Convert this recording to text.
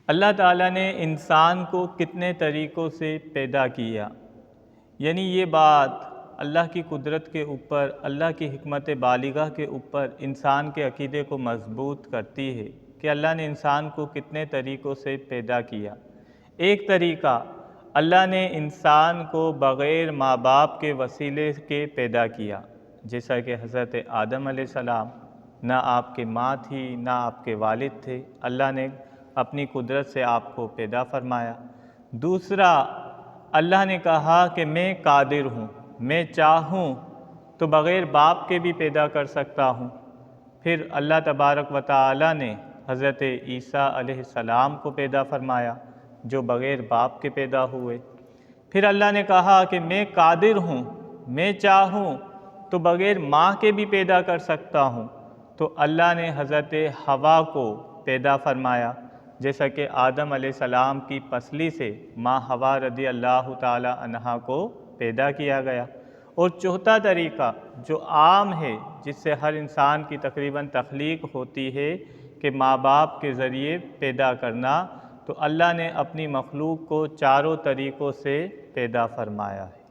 اللہ تعالیٰ نے انسان کو کتنے طریقوں سے پیدا کیا، یعنی یہ بات اللہ کی قدرت کے اوپر، اللہ کی حکمت بالغہ کے اوپر انسان کے عقیدے کو مضبوط کرتی ہے کہ اللہ نے انسان کو کتنے طریقوں سے پیدا کیا۔ ایک طریقہ، اللہ نے انسان کو بغیر ماں باپ کے وسیلے کے پیدا کیا، جیسا کہ حضرت آدم علیہ السلام، نہ آپ کے ماں تھی نہ آپ کے والد تھے، اللہ نے اپنی قدرت سے آپ کو پیدا فرمایا۔ دوسرا، اللہ نے کہا کہ میں قادر ہوں، میں چاہوں تو بغیر باپ کے بھی پیدا کر سکتا ہوں۔ پھر اللہ تبارک و تعالی نے حضرت عیسیٰ علیہ السلام کو پیدا فرمایا جو بغیر باپ کے پیدا ہوئے۔ پھر اللہ نے کہا کہ میں قادر ہوں، میں چاہوں تو بغیر ماں کے بھی پیدا کر سکتا ہوں، تو اللہ نے حضرت حوا کو پیدا فرمایا، جیسا کہ آدم علیہ السلام کی پسلی سے ماں حوا رضی اللہ تعالی عنہا کو پیدا کیا گیا۔ اور چوتھا طریقہ جو عام ہے، جس سے ہر انسان کی تقریباً تخلیق ہوتی ہے، کہ ماں باپ کے ذریعے پیدا کرنا، تو اللہ نے اپنی مخلوق کو چاروں طریقوں سے پیدا فرمایا ہے۔